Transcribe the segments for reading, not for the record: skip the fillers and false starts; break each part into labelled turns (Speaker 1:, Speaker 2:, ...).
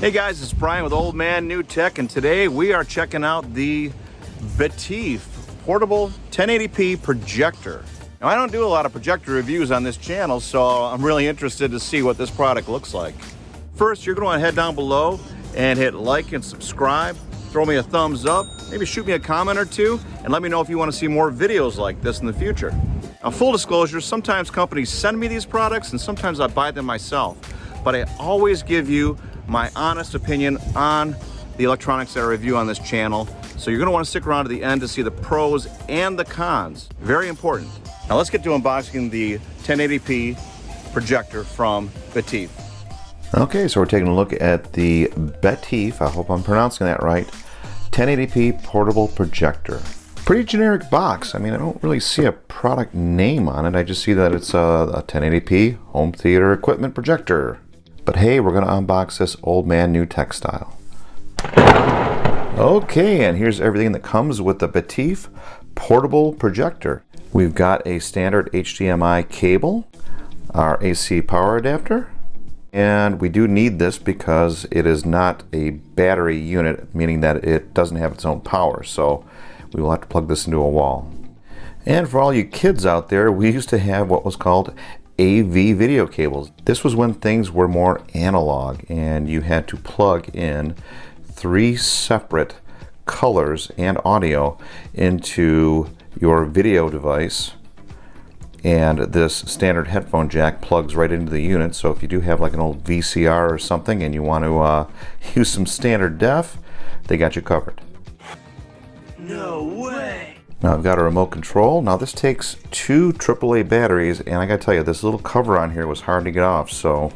Speaker 1: Hey guys, it's Brian with Old Man New Tech, and today we are checking out the Betife portable 1080p projector. Now, I don't do a lot of projector reviews on this channel, so I'm really interested to see what this product looks like. First, you're going to head down below and hit like and subscribe. Throw me a thumbs up, maybe shoot me a comment or two, and let me know if you want to see more videos like this in the future. Now, full disclosure, sometimes companies send me these products and sometimes I buy them myself, but I always give you my honest opinion on the electronics that I review on this channel. So you're going to want to stick around to the end to see the pros and the cons. Very important. Now let's get to unboxing the 1080p projector from Betife.
Speaker 2: Okay, so we're taking a look at the Betife, I hope I'm pronouncing that right, 1080p portable projector. Pretty generic box. I mean, I don't really see a product name on it. I just see that it's a 1080p home theater equipment projector. But hey, we're going to unbox this Old Man New Tech style. Okay, and here's everything that comes with the Betife portable projector. We've got a standard HDMI cable, our AC power adapter, and we do need this because it is not a battery unit, meaning that it doesn't have its own power, so we will have to plug this into a wall. And for all you kids out there, we used to have what was called AV video cables. This was when things were more analog and you had to plug in 3 separate colors and audio into your video device, and this standard headphone jack plugs right into the unit. So if you do have like an old VCR or something and you want to use some standard def, they got you covered.
Speaker 1: No way!
Speaker 2: Now I've got a remote control. Now this takes 2 AAA batteries, and I gotta tell you, this little cover on here was hard to get off, so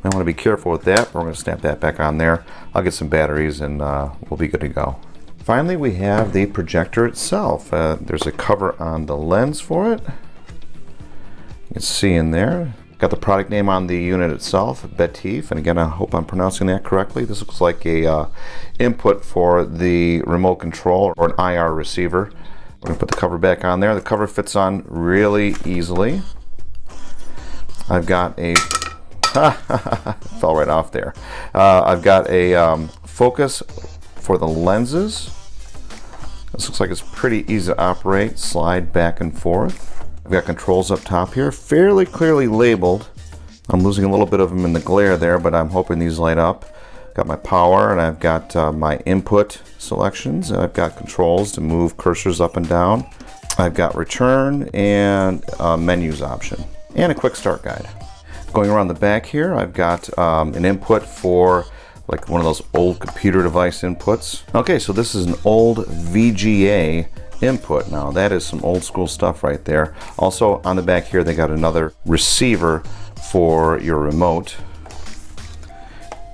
Speaker 2: I want to be careful with that. We're going to snap that back on there. I'll get some batteries and we'll be good to go. Finally, we have the projector itself. There's a cover on the lens for it. You can see in there. Got the product name on the unit itself, Betife, and again, I hope I'm pronouncing that correctly. This looks like a input for the remote control or an IR receiver. We're going to put the cover back on there. The cover fits on really easily. I've got a fell right off there. I've got a focus for the lenses. This looks like it's pretty easy to operate. Slide back and forth. I've got controls up top here, fairly clearly labeled. I'm losing a little bit of them in the glare there, but I'm hoping these light up. Got my power, and I've got my input selections, and I've got controls to move cursors up and down. I've got return and menus option, and a quick start guide. Going around the back here, I've got an input for like one of those old computer device inputs. Okay, so this is an old VGA input. Now that is some old school stuff right there. Also on the back here, they got another receiver for your remote.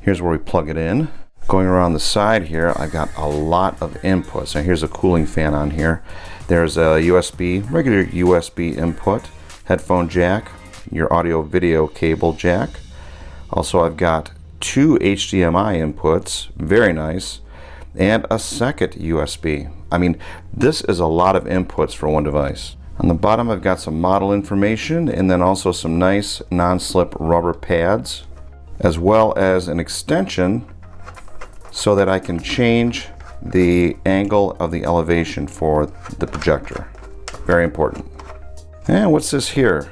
Speaker 2: Here's where we plug it in. Going around the side here, I've got a lot of inputs. Now here's a cooling fan on here. There's a USB, regular USB input, headphone jack, your audio video cable jack. Also I've got 2 HDMI inputs, very nice, and a second USB. I mean, this is a lot of inputs for one device. On the bottom I've got some model information and then also some nice non-slip rubber pads, as well as an extension so that I can change the angle of the elevation for the projector. Very important. And what's this here?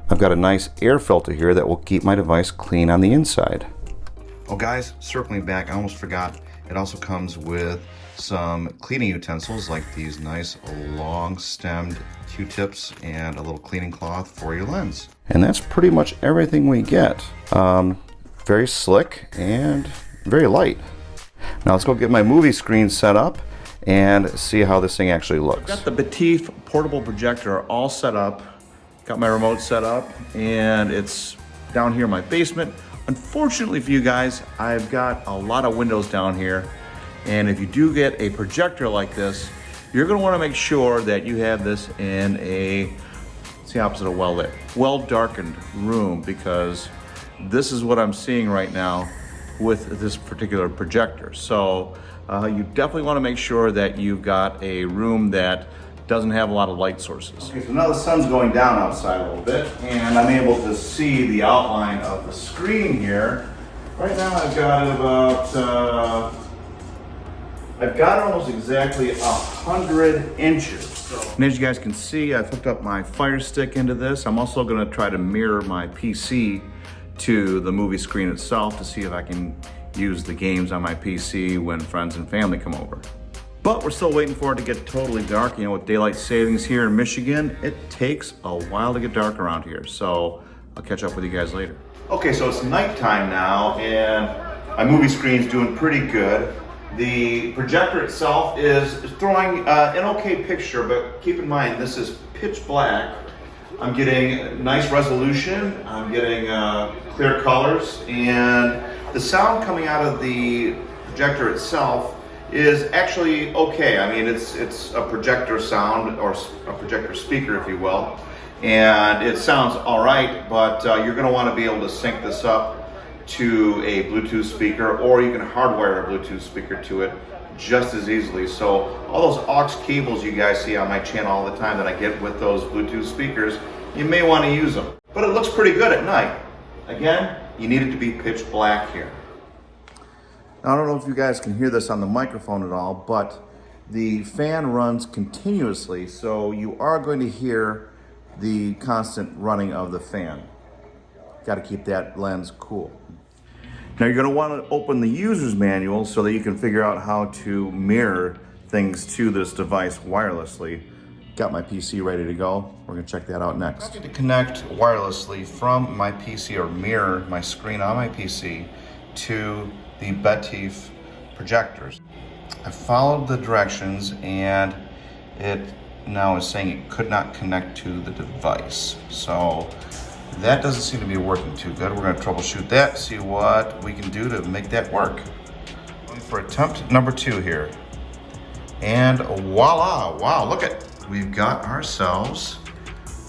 Speaker 2: I've got a nice air filter here that will keep my device clean on the inside. Oh guys, circling back, I almost forgot. It also comes with some cleaning utensils like these nice long stemmed Q-tips and a little cleaning cloth for your lens. And that's pretty much everything we get. Very slick and very light. Now let's go get my movie screen set up and see how this thing actually looks.
Speaker 1: I've got the Betife portable projector all set up. Got my remote set up, and it's down here in my basement. Unfortunately for you guys, I've got a lot of windows down here, and if you do get a projector like this, you're going to want to make sure that you have this in it's the opposite of well lit, well darkened room, because this is what I'm seeing right now with this particular projector. So you definitely want to make sure that you've got a room that doesn't have a lot of light sources. Okay, so now the sun's going down outside a little bit, and I'm able to see the outline of the screen here. Right now I've got it about, I've got it almost exactly 100 inches. And as you guys can see, I've hooked up my Fire Stick into this. I'm also gonna try to mirror my PC to the movie screen itself to see if I can use the games on my PC when friends and family come over. But we're still waiting for it to get totally dark. You know, with daylight savings here in Michigan, it takes a while to get dark around here. So I'll catch up with you guys later. Okay, so it's nighttime now, and my movie screen's doing pretty good. The projector itself is throwing an okay picture, but keep in mind this is pitch black. I'm getting nice resolution, I'm getting clear colors, and the sound coming out of the projector itself is actually okay. I mean, it's a projector sound, or a projector speaker, if you will, and it sounds all right, but you're gonna wanna be able to sync this up to a Bluetooth speaker, or you can hardwire a Bluetooth speaker to it just as easily. So all those aux cables you guys see on my channel all the time that I get with those Bluetooth speakers, you may want to use them. But it looks pretty good at night. Again, you need it to be pitch black here. Now, I don't know if you guys can hear this on the microphone at all, but the fan runs continuously, so you are going to hear the constant running of the fan. Got to keep that lens cool. Now you're going to want to open the user's manual so that you can figure out how to mirror things to this device wirelessly. Got my PC ready to go. We're going to check that out next. I'm going to connect wirelessly from my PC, or mirror my screen on my PC, to the Betife projectors. I followed the directions, and it now is saying it could not connect to the device. So that doesn't seem to be working too good. We're going to troubleshoot that, see what we can do to make that work. For attempt number 2 here. And voila, wow, look at, we've got ourselves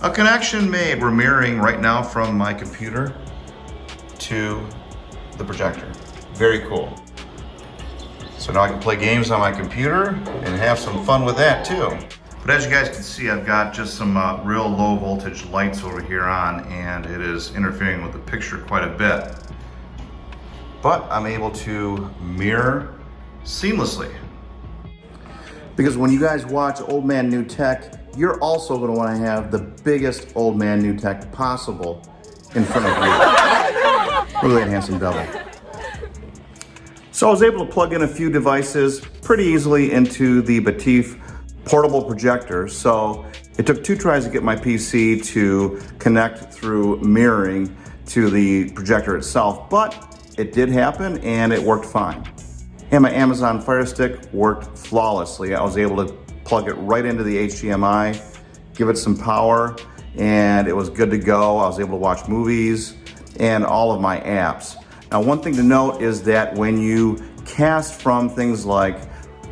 Speaker 1: a connection made. We're mirroring right now from my computer to the projector. Very cool. So now I can play games on my computer and have some fun with that too. But as you guys can see, I've got just some real low voltage lights over here on, and it is interfering with the picture quite a bit. But I'm able to mirror seamlessly. Because when you guys watch Old Man New Tech, you're also going to want to have the biggest Old Man New Tech possible in front of you. Really a handsome devil. So I was able to plug in a few devices pretty easily into the Betife portable projector. So it took 2 tries to get my PC to connect through mirroring to the projector itself, but it did happen and it worked fine. And my Amazon Fire Stick worked flawlessly. I was able to plug it right into the HDMI, give it some power, and it was good to go. I was able to watch movies and all of my apps. Now, one thing to note is that when you cast from things like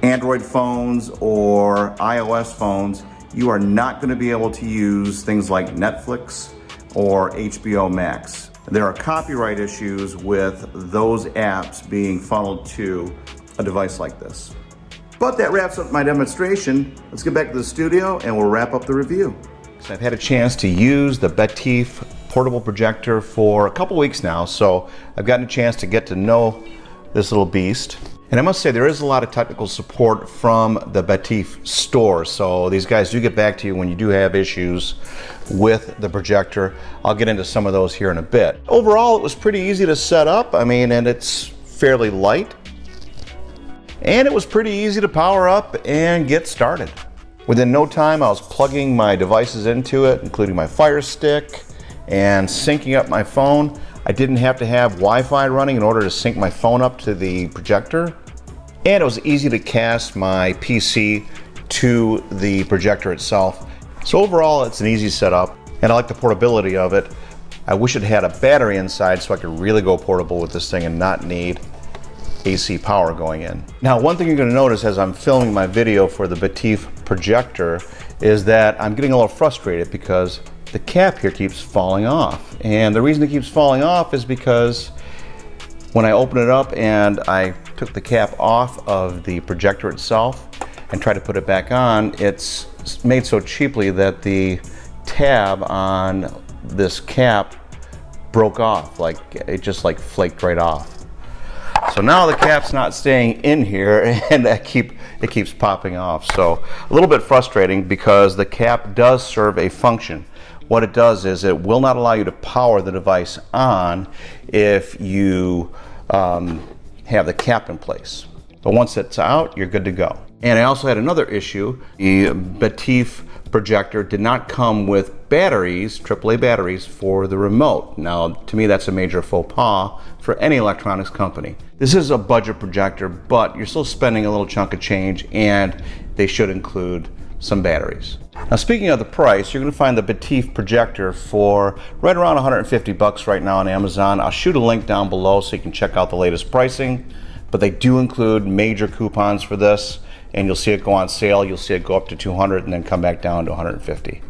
Speaker 1: Android phones or iOS phones, you are not going to be able to use things like Netflix or HBO Max. There are copyright issues with those apps being funneled to a device like this. But that wraps up my demonstration. Let's get back to the studio and we'll wrap up the review. So I've had a chance to use the Betife portable projector for a couple weeks now, so I've gotten a chance to get to know this little beast. And I must say, there is a lot of technical support from the Betife store. So these guys do get back to you when you do have issues with the projector. I'll get into some of those here in a bit. Overall, it was pretty easy to set up. I mean, and it's fairly light. And it was pretty easy to power up and get started. Within no time, I was plugging my devices into it, including my Fire Stick, and syncing up my phone. I didn't have to have Wi-Fi running in order to sync my phone up to the projector. And it was easy to cast my PC to the projector itself. So overall, it's an easy setup, and I like the portability of it. I wish it had a battery inside so I could really go portable with this thing and not need AC power going in. Now, one thing you're going to notice as I'm filming my video for the Betife projector is that I'm getting a little frustrated because the cap here keeps falling off. And the reason it keeps falling off is because when I open it up and I took the cap off of the projector itself,
Speaker 2: and tried to put it back on, it's made so cheaply that the tab on this cap broke off, like it just like flaked right off. So now the cap's not staying in here, and it keeps popping off. So a little bit frustrating, because the cap does serve a function. What it does is it will not allow you to power the device on if you have the cap in place. But once it's out, you're good to go. And I also had another issue. The Betife projector did not come with batteries, AAA batteries, for the remote. Now, to me, that's a major faux pas for any electronics company. This is a budget projector, but you're still spending a little chunk of change, and they should include some batteries. Now, speaking of the price, you're going to find the Betife projector for right around 150 bucks right now on Amazon. I'll shoot a link down below so you can check out the latest pricing, but they do include major coupons for this, and you'll see it go on sale. You'll see it go up to 200 and then come back down to 150.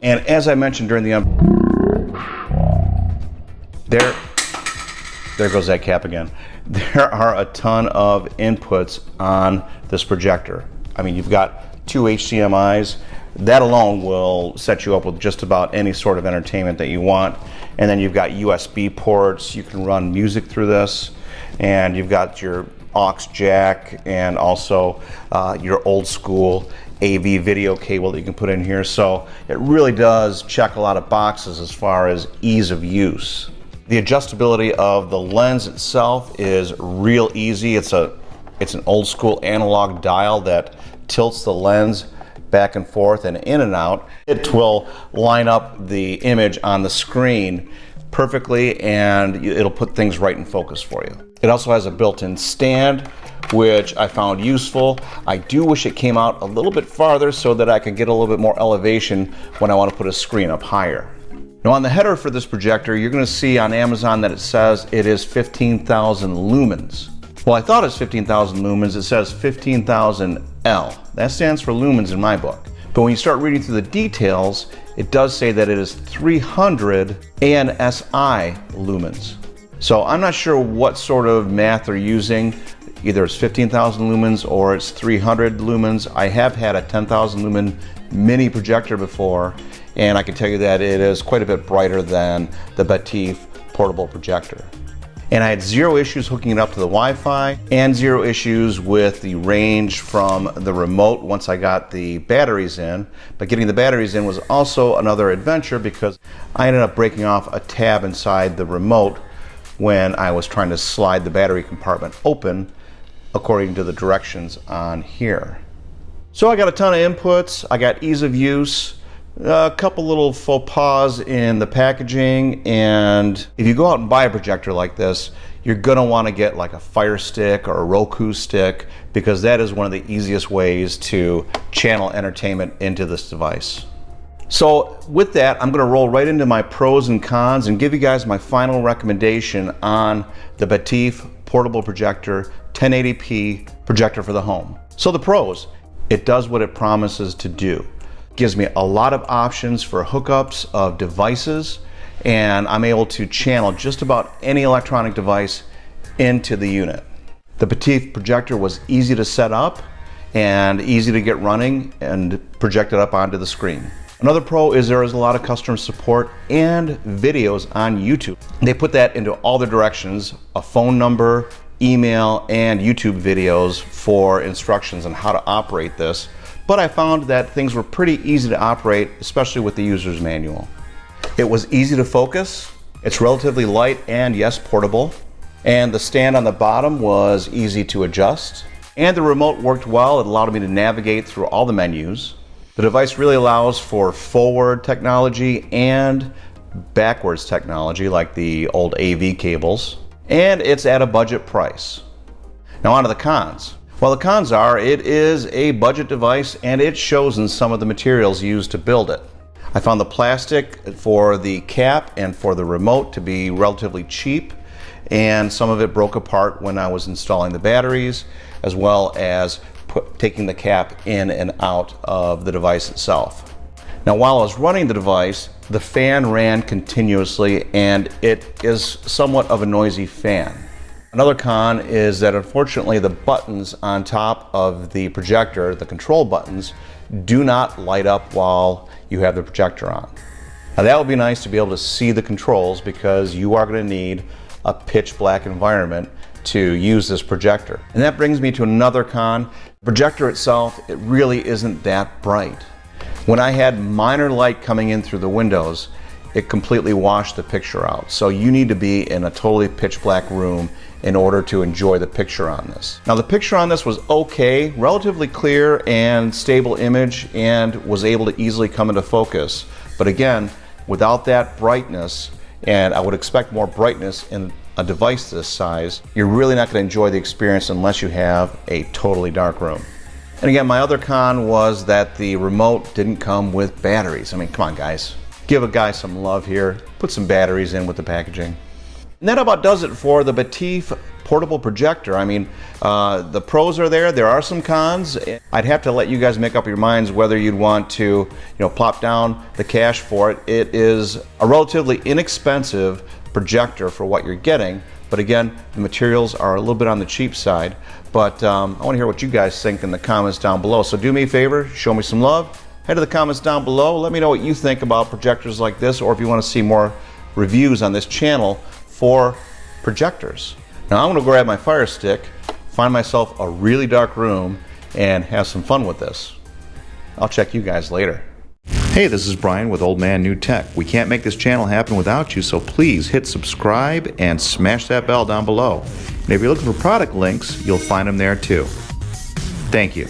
Speaker 2: And as I mentioned during the there goes that cap again. There are a ton of inputs on this projector. I mean, you've got 2 HDMIs. That alone will set you up with just about any sort of entertainment that you want. And then you've got USB ports. You can run music through this. And you've got your aux jack, and also your old school AV video cable that you can put in here. So it really does check a lot of boxes as far as ease of use. The adjustability of the lens itself is real easy. It's an old school analog dial that tilts the lens back and forth and in and out. It will line up the image on the screen perfectly, and it'll put things right in focus for you. It also has a built-in stand, which I found useful. I do wish it came out a little bit farther so that I could get a little bit more elevation when I want to put a screen up higher. Now, on the header for this projector, you're going to see on Amazon that it says it is 15,000 lumens. Well, I thought it's 15,000 lumens. It says 15,000 L. That stands for lumens in my book. But when you start reading through the details, it does say that it is 300 ANSI lumens. So I'm not sure what sort of math they're using. Either it's 15,000 lumens or it's 300 lumens. I have had a 10,000 lumen mini projector before, and I can tell you that it is quite a bit brighter than the Betife portable projector. And I had zero issues hooking it up to the Wi-Fi, and zero issues with the range from the remote once I got the batteries in. But getting the batteries in was also another adventure, because I ended up breaking off a tab inside the remote when I was trying to slide the battery compartment open according to the directions on here. So I got a ton of inputs, I got ease of use, a couple little faux pas in the packaging, and if you go out and buy a projector like this, you're gonna wanna get like a Fire Stick or a Roku stick, because that is one of the easiest ways to channel entertainment into this device. So with that, I'm gonna roll right into my pros and cons and give you guys my final recommendation on the Betife portable projector 1080p projector for the home. So the pros: it does what it promises to do. Gives me a lot of options for hookups of devices, and I'm able to channel just about any electronic device into the unit. The Betife projector was easy to set up and easy to get running and project it up onto the screen. Another pro is there is a lot of customer support and videos on YouTube. They put that into all the directions: a phone number, email, and YouTube videos for instructions on how to operate this. But I found that things were pretty easy to operate, especially with the user's manual. It was easy to focus, it's relatively light, and yes, portable. And the stand on the bottom was easy to adjust. And the remote worked well. It allowed me to navigate through all the menus. The device really allows for forward technology and backwards technology, like the old AV cables. And it's at a budget price. Now on to the cons. Well, the cons are, it is a budget device, and it shows in some of the materials used to build it. I found the plastic for the cap and for the remote to be relatively cheap, and some of it broke apart when I was installing the batteries, as well as taking the cap in and out of the device itself. Now, while I was running the device, the fan ran continuously, and it is somewhat of a noisy fan.
Speaker 1: Another con is that unfortunately the buttons on top of the projector, the control buttons, do not light up while you have the projector on. Now that would be nice to be able to see the controls because you are going to need a pitch black environment to use this projector. And that brings me to another con. The projector itself, it really isn't that bright. When I had minor light coming in through the windows, it completely washed the picture out. So you need to be in a totally pitch black room in order to enjoy the picture on this. Now the picture on this was okay, relatively clear and stable image, and was able to easily come into focus. But again, without that brightness, and I would expect more brightness in a device this size, you're really not going to enjoy the experience unless you have a totally dark room. And again, my other con was that the remote didn't come with batteries. I mean, come on guys, give a guy some love here, put some batteries in with the packaging. And that about does it for the Betife portable projector. I mean, the pros are there. There are some cons. I'd have to let you guys make up your minds whether you'd want to, plop down the cash for it. It is a relatively inexpensive projector for what you're getting. But again, the materials are a little bit on the cheap side. But I want to hear what you guys think in the comments down below. So do me a favor, show me some love. Head to the comments down below. Let me know what you think about projectors like this, or if you want to see more reviews on this channel for projectors. Now I'm going to grab my Fire Stick, find myself a really dark room, and have some fun with this. I'll check you guys later. Hey, this is Brian with Old Man New Tech. We can't make this channel happen without you, so please hit subscribe and smash that bell down below. And if you're looking for product links, you'll find them there too. Thank you.